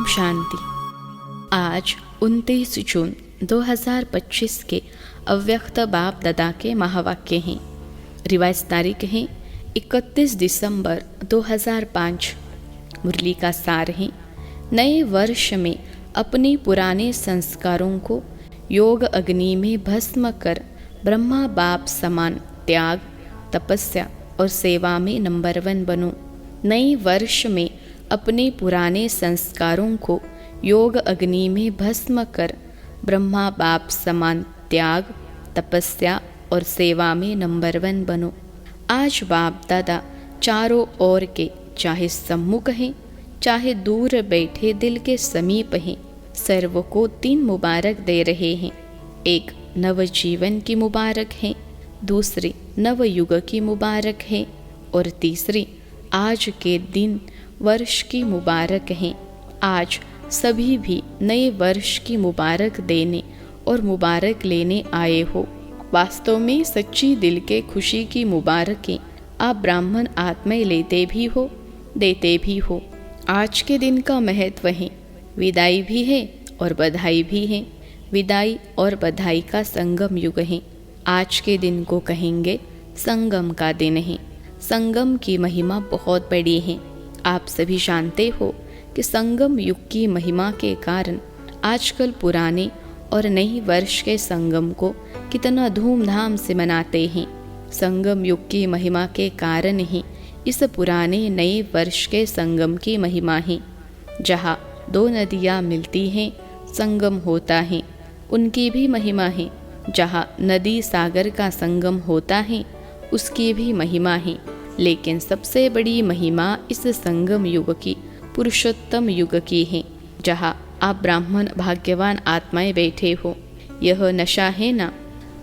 शांति। आज 29 जून 2025 के अव्यक्त बाप दादा के महावाक्य हैं। रिवाइज तारीख है 31 दिसंबर 2005। मुरली का सार है, नए वर्ष में अपने पुराने संस्कारों को योग अग्नि में भस्म कर ब्रह्मा बाप समान त्याग, तपस्या और सेवा में नंबर 1 बनो। नए वर्ष में अपने पुराने संस्कारों को योग अग्नि में भस्म कर ब्रह्मा बाप समान त्याग, तपस्या और सेवा में नंबर 1 बनो। आज बाप दादा चारों ओर के, चाहे सम्मुख हैं चाहे दूर बैठे दिल के समीप हैं, सर्व को 3 मुबारक दे रहे हैं। एक नव जीवन की मुबारक है, दूसरी नव युग की मुबारक है और तीसरी आज के दिन वर्ष की मुबारक है। आज सभी भी नए वर्ष की मुबारक देने और मुबारक लेने आए हो। वास्तव में सच्ची दिल के खुशी की मुबारकें आप ब्राह्मण आत्माएं लेते भी हो, देते भी हो। आज के दिन का महत्व है, विदाई भी है और बधाई भी है। विदाई और बधाई का संगम युग है। आज के दिन को कहेंगे संगम का दिन है। संगम की महिमा बहुत बड़ी है। आप सभी जानते हो कि संगम युग की महिमा के कारण आजकल पुराने और नए वर्ष के संगम को कितना धूमधाम से मनाते हैं। संगम युग की महिमा के कारण ही इस पुराने नए वर्ष के संगम की महिमा है। जहाँ 2 नदियाँ मिलती हैं, संगम होता है, उनकी भी महिमा है। जहाँ नदी सागर का संगम होता है, उसकी भी महिमा है। लेकिन सबसे बड़ी महिमा इस संगम युग की, पुरुषोत्तम युग की है, जहाँ आप ब्राह्मण भाग्यवान आत्माएं बैठे हो। यह नशा है ना।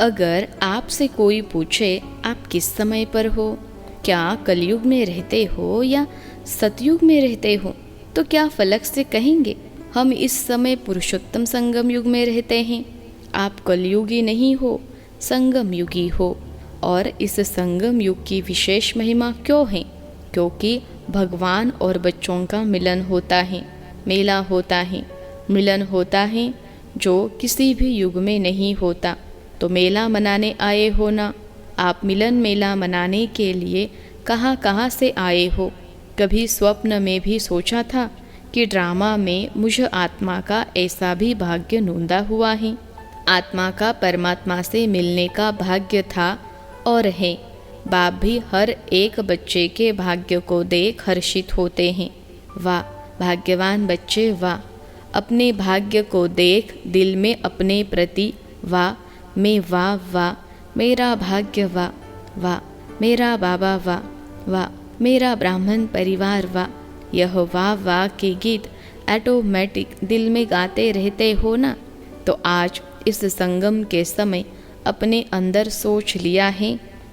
अगर आपसे कोई पूछे आप किस समय पर हो, क्या कलयुग में रहते हो या सतयुग में रहते हो, तो क्या फलक से कहेंगे हम इस समय पुरुषोत्तम संगम युग में रहते हैं। आप कलयुगी नहीं हो, संगम युगी हो। और इस संगम युग की विशेष महिमा क्यों है? क्योंकि भगवान और बच्चों का मिलन होता है, मेला होता है, मिलन होता है जो किसी भी युग में नहीं होता। तो मेला मनाने आए हो ना। आप मिलन मेला मनाने के लिए कहाँ कहाँ से आए हो? कभी स्वप्न में भी सोचा था कि ड्रामा में मुझ आत्मा का ऐसा भी भाग्य नूंदा हुआ है। आत्मा का परमात्मा से मिलने का भाग्य था और है। बाप भी हर एक बच्चे के भाग्य को देख हर्षित होते हैं। वाह भाग्यवान बच्चे, वाह। अपने भाग्य को देख दिल में अपने प्रति वाह, मैं वाह वाह, मेरा भाग्य वाह वाह, मेरा बाबा वाह वाह, मेरा ब्राह्मण परिवार वाह। यह वाह वाह के गीत ऑटोमेटिक दिल में गाते रहते हो ना। तो आज इस संगम के समय अपने अंदर सोच लिया है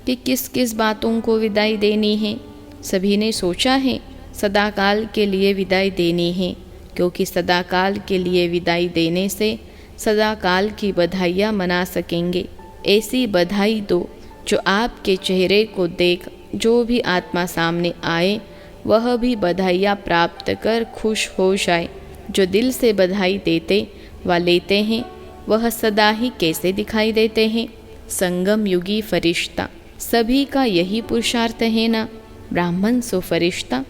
कि किस किस बातों को विदाई देनी है। सभी ने सोचा है सदाकाल के लिए विदाई देनी है, क्योंकि सदाकाल के लिए विदाई देने से सदाकाल की बधाइयाँ मना सकेंगे। ऐसी बधाई दो जो आपके चेहरे को देख जो भी आत्मा सामने आए वह भी बधाइयाँ प्राप्त कर खुश हो जाए। जो दिल से बधाई देते व लेते हैं वह सदा ही कैसे दिखाई देते हैं? संगम युगी फरिश्ता। सभी का यही पुरुषार्थ है ना। ब्राह्मण सो फरिश्ता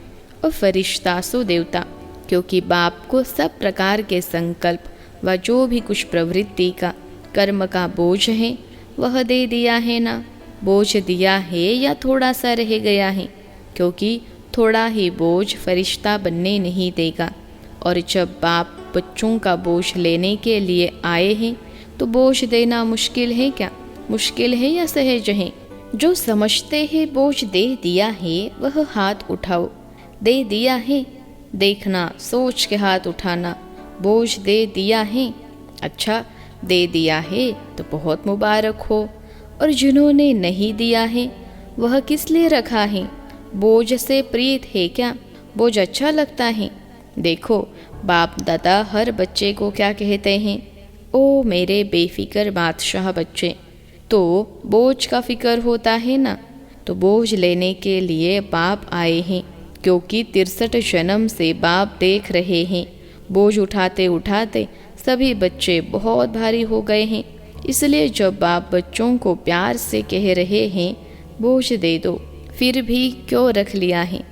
और फरिश्ता सो देवता। क्योंकि बाप को सब प्रकार के संकल्प व जो भी कुछ प्रवृत्ति का कर्म का बोझ है वह दे दिया है ना। बोझ दिया है या थोड़ा सा रह गया है? क्योंकि थोड़ा ही बोझ फरिश्ता बनने नहीं देगा। और जब बाप बच्चों का बोझ लेने के लिए आए हैं तो बोझ देना मुश्किल है क्या? मुश्किल है या सहज है? जो समझते हैं बोझ दे दिया है वह हाथ उठाओ। दे दिया है, देखना सोच के हाथ उठाना। बोझ दे दिया है, अच्छा दे दिया है तो बहुत मुबारक हो। और जिन्होंने नहीं दिया है वह किस लिए रखा है? बोझ से प्रीत है क्या? बोझ अच्छा लगता है? देखो बाप दादा हर बच्चे को क्या कहते हैं? ओ मेरे बेफिक्र बादशाह बच्चे। तो बोझ का फिक्र होता है ना। तो बोझ लेने के लिए बाप आए हैं, क्योंकि 63 जन्म से बाप देख रहे हैं बोझ उठाते उठाते सभी बच्चे बहुत भारी हो गए हैं। इसलिए जब बाप बच्चों को प्यार से कह रहे हैं बोझ दे दो, फिर भी क्यों रख लिया है?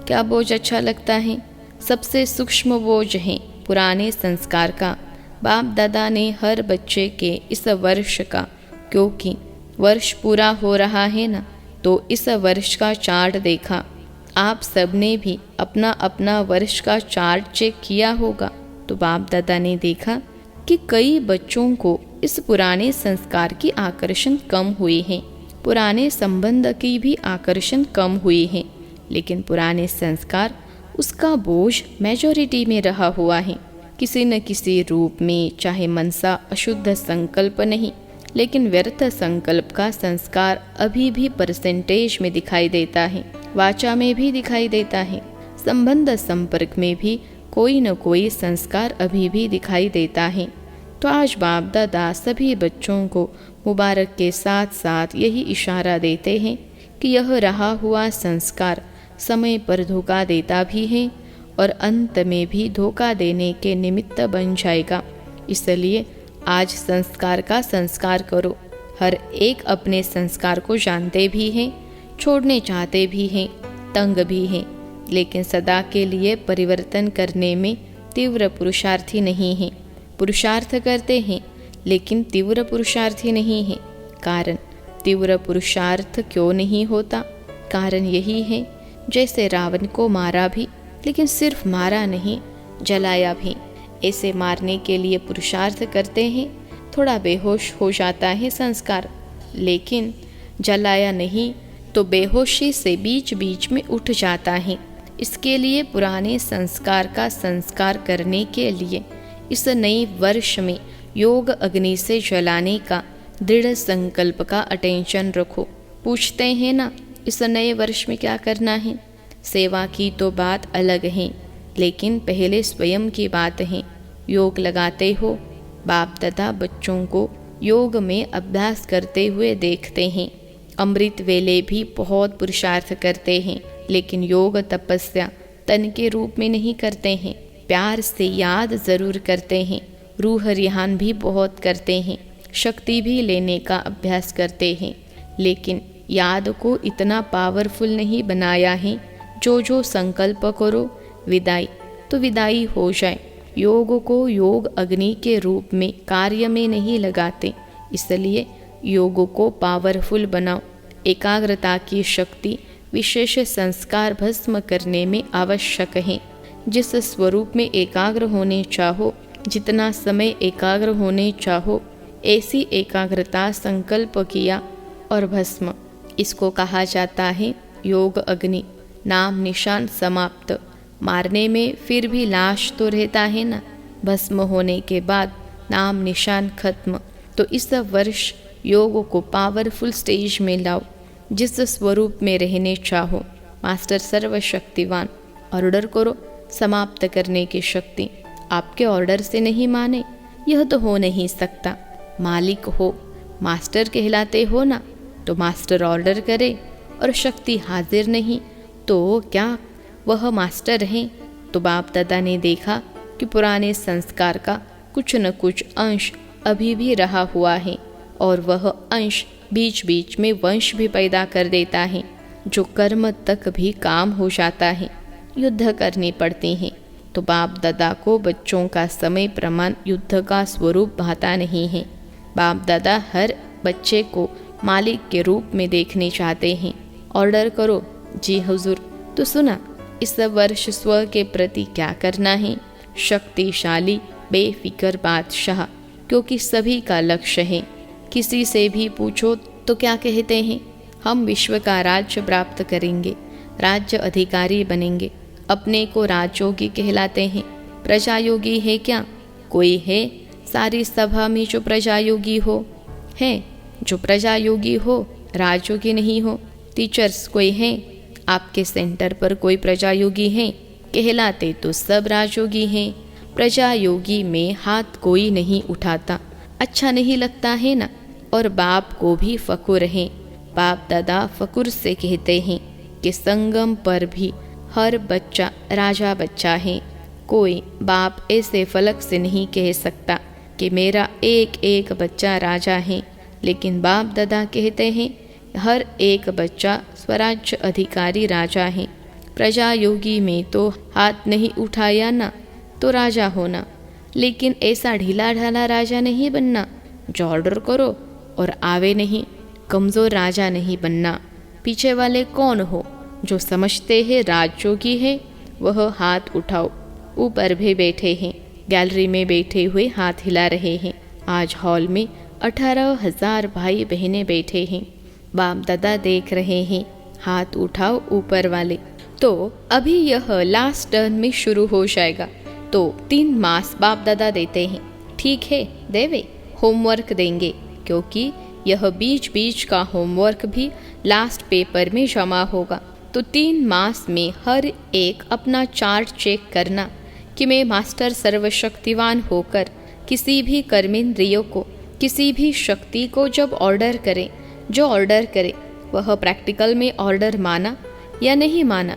क्या बोझ अच्छा लगता है? सबसे सूक्ष्म बोझ है पुराने संस्कार का। बाप दादा ने हर बच्चे के इस वर्ष का, क्योंकि वर्ष पूरा हो रहा है ना, तो इस वर्ष का चार्ट देखा। आप सबने भी अपना अपना वर्ष का चार्ट चेक किया होगा। तो बाप दादा ने देखा कि कई बच्चों को इस पुराने संस्कार की आकर्षण कम हुई है, पुराने संबंध की भी आकर्षण कम हुई है, लेकिन पुराने संस्कार उसका बोझ मेजॉरिटी में रहा हुआ है, किसी न किसी रूप में। चाहे मनसा अशुद्ध संकल्प नहीं, लेकिन व्यर्थ संकल्प का संस्कार अभी भी परसेंटेज में दिखाई देता है, वाचा में भी दिखाई देता है, संबंध संपर्क में भी कोई न कोई संस्कार अभी भी दिखाई देता है। तो आज बाप दादा सभी बच्चों को मुबारक के साथ साथ यही इशारा देते हैं कि यह रहा हुआ संस्कार समय पर धोखा देता भी है और अंत में भी धोखा देने के निमित्त बन जाएगा। इसलिए आज संस्कार का संस्कार करो। हर एक अपने संस्कार को जानते भी हैं, छोड़ने चाहते भी हैं, तंग भी हैं, लेकिन सदा के लिए परिवर्तन करने में तीव्र पुरुषार्थी नहीं है। पुरुषार्थ करते हैं लेकिन तीव्र पुरुषार्थी नहीं है। कारण तीव्र पुरुषार्थ क्यों नहीं होता? कारण यही है, जैसे रावण को मारा भी, लेकिन सिर्फ मारा नहीं, जलाया भी। ऐसे मारने के लिए पुरुषार्थ करते हैं, थोड़ा बेहोश हो जाता है संस्कार, लेकिन जलाया नहीं तो बेहोशी से बीच बीच में उठ जाता है। इसके लिए पुराने संस्कार का संस्कार करने के लिए इस नए वर्ष में योग अग्नि से जलाने का दृढ़ संकल्प का अटेंशन रखो। पूछते हैं ना, इस नए वर्ष में क्या करना है? सेवा की तो बात अलग है, लेकिन पहले स्वयं की बात है। योग लगाते हो? बाप दादा बच्चों को योग में अभ्यास करते हुए देखते हैं। अमृत वेले भी बहुत पुरुषार्थ करते हैं, लेकिन योग तपस्या तन के रूप में नहीं करते हैं, प्यार से याद जरूर करते हैं। रूह रिहान भी बहुत करते हैं, शक्ति भी लेने का अभ्यास करते हैं, लेकिन याद को इतना पावरफुल नहीं बनाया है। जो संकल्प करो विदाई तो विदाई हो जाए। योग को योग अग्नि के रूप में कार्य में नहीं लगाते, इसलिए योग को पावरफुल बनाओ। एकाग्रता की शक्ति विशेष संस्कार भस्म करने में आवश्यक है। जिस स्वरूप में एकाग्र होने चाहो, जितना समय एकाग्र होने चाहो, ऐसी एकाग्रता संकल्प किया और भस्म, इसको कहा जाता है योग अग्नि। नाम निशान समाप्त। मारने में फिर भी लाश तो रहता है ना, भस्म होने के बाद नाम निशान खत्म। तो इस वर्ष योग को पावरफुल स्टेज में लाओ, जिस स्वरूप में रहने चाहो। मास्टर सर्वशक्तिवान, ऑर्डर करो समाप्त करने की शक्ति। आपके ऑर्डर से नहीं माने, यह तो हो नहीं सकता। मालिक हो, मास्टर कहलाते हो ना, तो मास्टर ऑर्डर करे और शक्ति हाजिर नहीं तो क्या वह मास्टर हैं? तो बाप दादा ने देखा कि पुराने संस्कार का कुछ न कुछ अंश अभी भी रहा हुआ है, और वह अंश बीच बीच में वंश भी पैदा कर देता है, जो कर्म तक भी काम हो जाता है। युद्ध करनी पड़ती है। तो बाप दादा को बच्चों का समय प्रमाण युद्ध का स्वरूप भाता नहीं है। बाप दादा हर बच्चे को मालिक के रूप में देखने चाहते हैं। ऑर्डर करो। जी हुजूर। तो सुना, इस वर्ष स्व के प्रति क्या करना है? शक्तिशाली बेफिक्र बादशाह, क्योंकि सभी का लक्ष्य है। किसी से भी पूछो तो क्या कहते हैं? हम विश्व का राज्य प्राप्त करेंगे, राज्य अधिकारी बनेंगे। अपने को राजयोगी कहलाते हैं। प्रजायोगी है क्या? कोई है सारी सभा में जो प्रजायोगी हो? है जो प्रजायोगी हो, राजयोगी नहीं हो। टीचर्स कोई हैं? आपके सेंटर पर कोई प्रजायोगी हैं? कहलाते तो सब राजयोगी हैं। प्रजायोगी में हाथ कोई नहीं उठाता। अच्छा नहीं लगता है ना? और बाप को भी फकुर है। बाप दादा फकुर से कहते हैं कि संगम पर भी हर बच्चा राजा बच्चा है। कोई बाप ऐसे फलक से नहीं कह सकता कि मेरा एक एक बच्चा राजा है, लेकिन बाप दादा कहते हैं हर एक बच्चा स्वराज्य अधिकारी राजा है। प्रजा योगी में तो हाथ नहीं उठाया ना तो राजा होना, लेकिन ऐसा ढीला ढाला राजा नहीं बनना जो ऑर्डर करो और आवे नहीं। कमज़ोर राजा नहीं बनना। पीछे वाले कौन हो जो समझते हैं राजयोगी है, वह हाथ उठाओ। ऊपर भी बैठे हैं, गैलरी में बैठे हुए हाथ हिला रहे हैं। आज हॉल में 18,000 भाई बहनें बैठे हैं। बाप दादा देख रहे हैं, हाथ उठाओ ऊपर वाले। तो अभी यह लास्ट टर्न में शुरू हो जाएगा, तो 3 मास बाप दादा देते हैं। ठीक है, देवे होमवर्क देंगे, क्योंकि यह बीच बीच का होमवर्क भी लास्ट पेपर में जमा होगा। तो 3 मास में हर एक अपना चार्ट चेक करना कि मैं मास्टर सर्वशक्तिवान होकर किसी भी कर्मेंद्रियों को, किसी भी शक्ति को जब ऑर्डर करे, जो ऑर्डर करे वह प्रैक्टिकल में ऑर्डर माना या नहीं माना।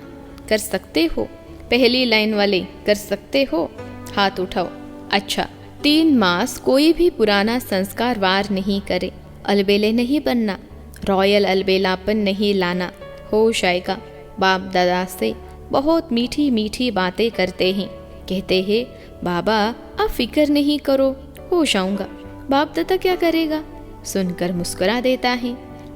कर सकते हो? पहली लाइन वाले कर सकते हो? हाथ उठाओ। अच्छा, 3 मास कोई भी पुराना संस्कार वार नहीं करे। अलबेले नहीं बनना, रॉयल अलबेलापन नहीं लाना। हो जाएगा। बाप दादा से बहुत मीठी मीठी बातें करते हैं। कहते हैं बाबा आप फिक्र नहीं करो, हो जाऊंगा। बाप दादा क्या करेगा? सुनकर मुस्कुरा देता है।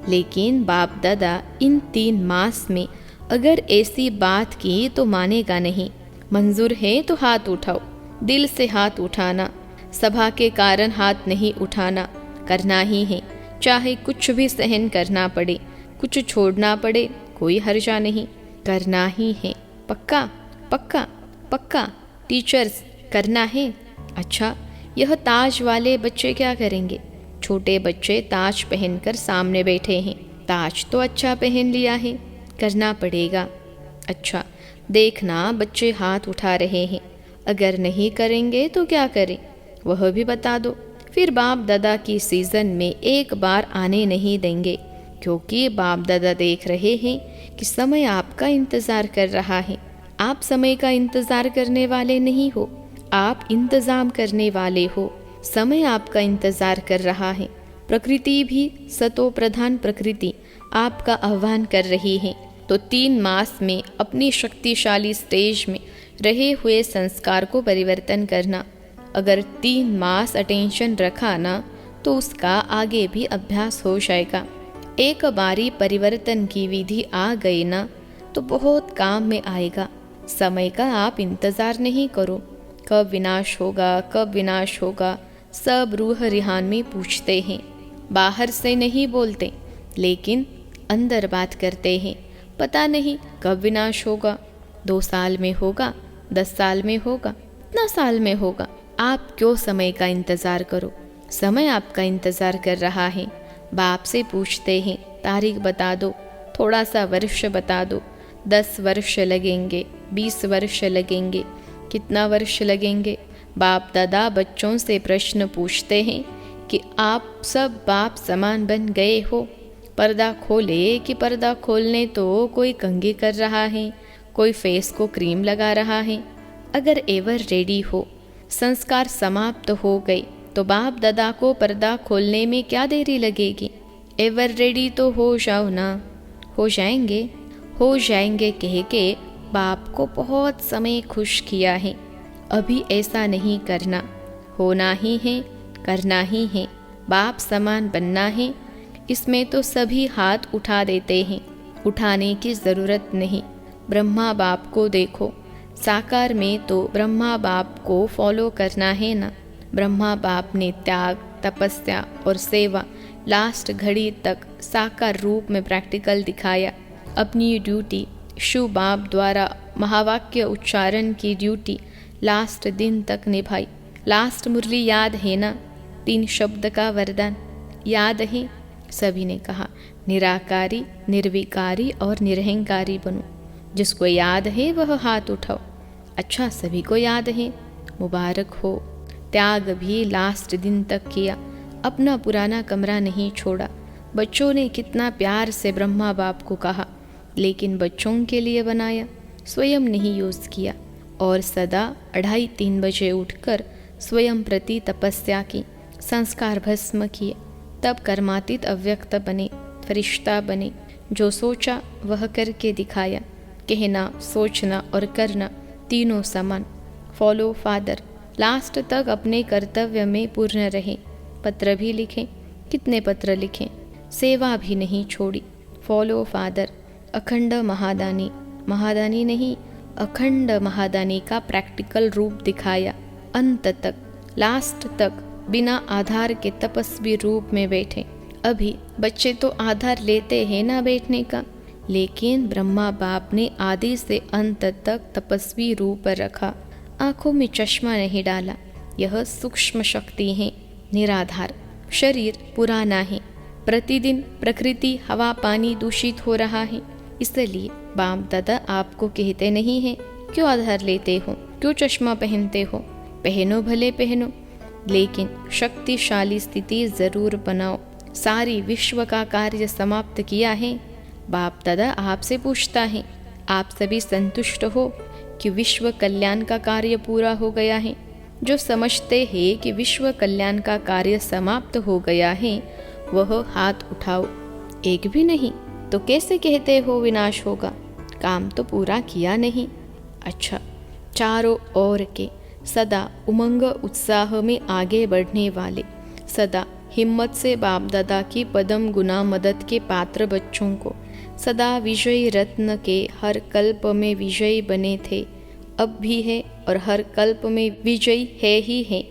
लेकिन बाप दादा इन 3 मास में अगर ऐसी बात की तो मानेगा नहीं। मंजूर है तो हाथ उठाओ। दिल से हाथ उठाना, सभा के कारण हाथ नहीं उठाना। करना ही है, चाहे कुछ भी सहन करना पड़े, कुछ छोड़ना पड़े, कोई हर्जा नहीं। करना ही है। पक्का पक्का पक्का। टीचर्स करना है। अच्छा, यह ताज वाले बच्चे क्या करेंगे? छोटे बच्चे ताज पहनकर सामने बैठे हैं। ताज तो अच्छा पहन लिया है, करना पड़ेगा। अच्छा, देखना बच्चे हाथ उठा रहे हैं। अगर नहीं करेंगे तो क्या करें, वह भी बता दो। फिर बाप दादा की सीज़न में एक बार आने नहीं देंगे, क्योंकि बाप दादा देख रहे हैं कि समय आपका इंतज़ार कर रहा है। आप समय का इंतज़ार करने वाले नहीं हो, आप इंतज़ाम करने वाले हो। समय आपका इंतज़ार कर रहा है। प्रकृति भी, सतो प्रधान प्रकृति आपका आह्वान कर रही है। तो 3 मास में अपनी शक्तिशाली स्टेज में रहे हुए संस्कार को परिवर्तन करना। अगर 3 मास अटेंशन रखा ना तो उसका आगे भी अभ्यास हो जाएगा। एक बारी परिवर्तन की विधि आ गई ना तो बहुत काम में आएगा। समय का आप इंतज़ार नहीं करो, कब विनाश होगा, कब विनाश होगा। सब रूह रिहान में पूछते हैं, बाहर से नहीं बोलते, लेकिन अंदर बात करते हैं। पता नहीं कब विनाश होगा, 2 साल में होगा, 10 साल में होगा, कितना साल में होगा। आप क्यों समय का इंतज़ार करो? समय आपका इंतज़ार कर रहा है। बाप से पूछते हैं तारीख बता दो, थोड़ा सा वर्ष बता दो। 10 वर्ष लगेंगे, 20 वर्ष लगेंगे, कितना वर्ष लगेंगे? बाप दादा बच्चों से प्रश्न पूछते हैं कि आप सब बाप समान बन गए हो? पर्दा खोले कि पर्दा खोलने तो कोई कंघी कर रहा है, कोई फेस को क्रीम लगा रहा है। अगर एवर रेडी हो, संस्कार समाप्त हो गए, तो बाप दादा को पर्दा खोलने में क्या देरी लगेगी? एवर रेडी तो हो जाओ ना। हो जाएंगे कह के बाप को बहुत समय खुश किया है। अभी ऐसा नहीं करना, होना ही है, करना ही है, बाप समान बनना है। इसमें तो सभी हाथ उठा देते हैं, उठाने की ज़रूरत नहीं। ब्रह्मा बाप को देखो, साकार में तो ब्रह्मा बाप को फॉलो करना है ना। ब्रह्मा बाप ने त्याग, तपस्या और सेवा लास्ट घड़ी तक साकार रूप में प्रैक्टिकल दिखाया। अपनी ड्यूटी शिव बाप द्वारा महावाक्य उच्चारण की ड्यूटी लास्ट दिन तक निभाई। लास्ट मुरली याद है ना? 3 शब्द का वरदान याद है? सभी ने कहा निराकारी, निर्विकारी और निरहंकारी बनो। जिसको याद है वह हाथ उठाओ। अच्छा, सभी को याद है, मुबारक हो। त्याग भी लास्ट दिन तक किया, अपना पुराना कमरा नहीं छोड़ा। बच्चों ने कितना प्यार से ब्रह्मा बाप को कहा, लेकिन बच्चों के लिए बनाया, स्वयं नहीं यूज़ किया। और सदा 2:30-3 बजे उठकर स्वयं प्रति तपस्या की, संस्कार भस्म किए, तब कर्मातीत अव्यक्त बने, फरिश्ता बने। जो सोचा वह करके दिखाया, कहना, सोचना और करना तीनों समान। फॉलो फादर, लास्ट तक अपने कर्तव्य में पूर्ण रहे। पत्र भी लिखें, कितने पत्र लिखें, सेवा भी नहीं छोड़ी। फॉलो फादर, अखंड महादानी, महादानी नहीं अखंड महादानी का प्रैक्टिकल रूप दिखाया। अंत तक, लास्ट तक बिना आधार के तपस्वी रूप में बैठे। अभी बच्चे तो आधार लेते हैं ना बैठने का, लेकिन ब्रह्मा बाप ने आदि से अंत तक तपस्वी रूप रखा। आंखों में चश्मा नहीं डाला। यह सूक्ष्म शक्ति है, निराधार। शरीर पुराना है, प्रतिदिन प्रकृति हवा पानी दूषित हो रहा है। इसलिए बाप दादा आपको कहते नहीं हैं क्यों आधार लेते हो, क्यों चश्मा पहनते हो। पहनो भले पहनो, लेकिन शक्तिशाली स्थिति जरूर बनाओ। सारी विश्व का कार्य समाप्त किया है। बाप दादा आपसे पूछता है, आप सभी संतुष्ट हो कि विश्व कल्याण का कार्य पूरा हो गया है। जो समझते हैं कि विश्व कल्याण का कार्य समाप्त हो गया है, वह हाथ उठाओ। एक भी नहीं तो कैसे कहते हो विनाश होगा? काम तो पूरा किया नहीं। अच्छा, चारों ओर के सदा उमंग उत्साह में आगे बढ़ने वाले, सदा हिम्मत से बाप दादा की पदम गुना मदद के पात्र बच्चों को, सदा विजयी रत्न के हर कल्प में विजयी बने थे, अब भी है और हर कल्प में विजयी है ही है।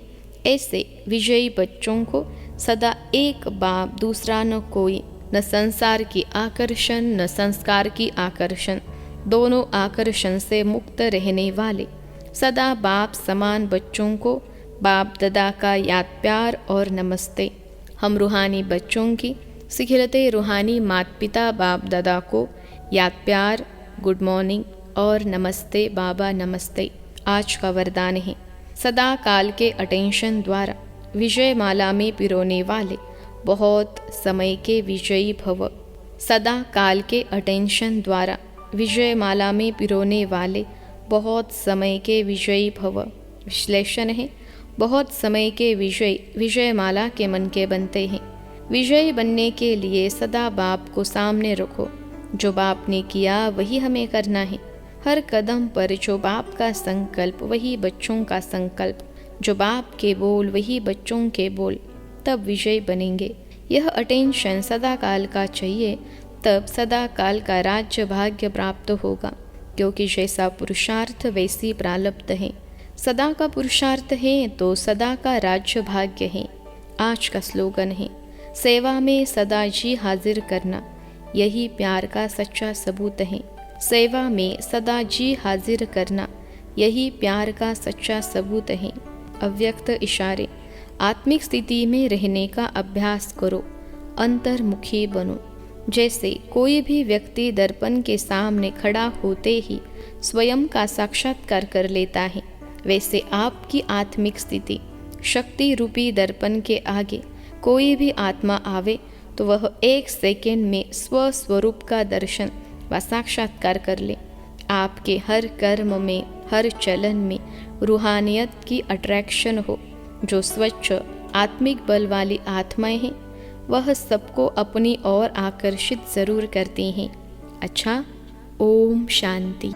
ऐसे विजयी बच्चों को सदा एक बाप दूसरा न कोई, न संसार की आकर्षण न संस्कार की आकर्षण, दोनों आकर्षण से मुक्त रहने वाले, सदा बाप समान बच्चों को बाप दादा का याद प्यार और नमस्ते। हम रूहानी बच्चों की सिखिलते रूहानी माता पिता बाप दादा को याद प्यार, गुड मॉर्निंग और नमस्ते बाबा नमस्ते आज का वरदान है। सदा काल के अटेंशन द्वारा विजय माला में पिरोने वाले बहुत समय के विजयी भव। सदा काल के अटेंशन द्वारा विजय माला में पिरोने वाले बहुत समय के विजयी भव। विश्लेषण है, बहुत समय के विजय माला के मन के बनते हैं। विजयी बनने के लिए सदा बाप को सामने रखो। जो बाप ने किया वही हमें करना है। हर कदम पर जो बाप का संकल्प वही बच्चों का संकल्प, जो बाप के बोल वही बच्चों के बोल, तब विजय बनेंगे। यह अटेंशन सदा काल का चाहिए, तब सदा काल का राज्य भाग्य प्राप्त होगा, क्योंकि जैसा पुरुषार्थ वैसी प्रारब्ध है। सदा का पुरुषार्थ है तो सदा का राज्य भाग्य है। आज का स्लोगन है, सेवा में सदा जी हाजिर करना, यही प्यार का सच्चा सबूत है। सेवा में सदा जी हाजिर करना, यही प्यार का सच्चा सबूत है। अव्यक्त इशारे, आत्मिक स्थिति में रहने का अभ्यास करो, अंतर्मुखी बनो। जैसे कोई भी व्यक्ति दर्पण के सामने खड़ा होते ही स्वयं का साक्षात्कार कर लेता है, वैसे आपकी आत्मिक स्थिति शक्ति रूपी दर्पण के आगे कोई भी आत्मा आवे तो वह 1 सेकेंड में स्वस्वरूप का दर्शन व साक्षात्कार कर ले। आपके हर कर्म में, हर चलन में रूहानियत की अट्रैक्शन हो। जो स्वच्छ आत्मिक बल वाली आत्माएं हैं वह सबको अपनी ओर आकर्षित जरूर करती हैं। अच्छा, ओम शांति।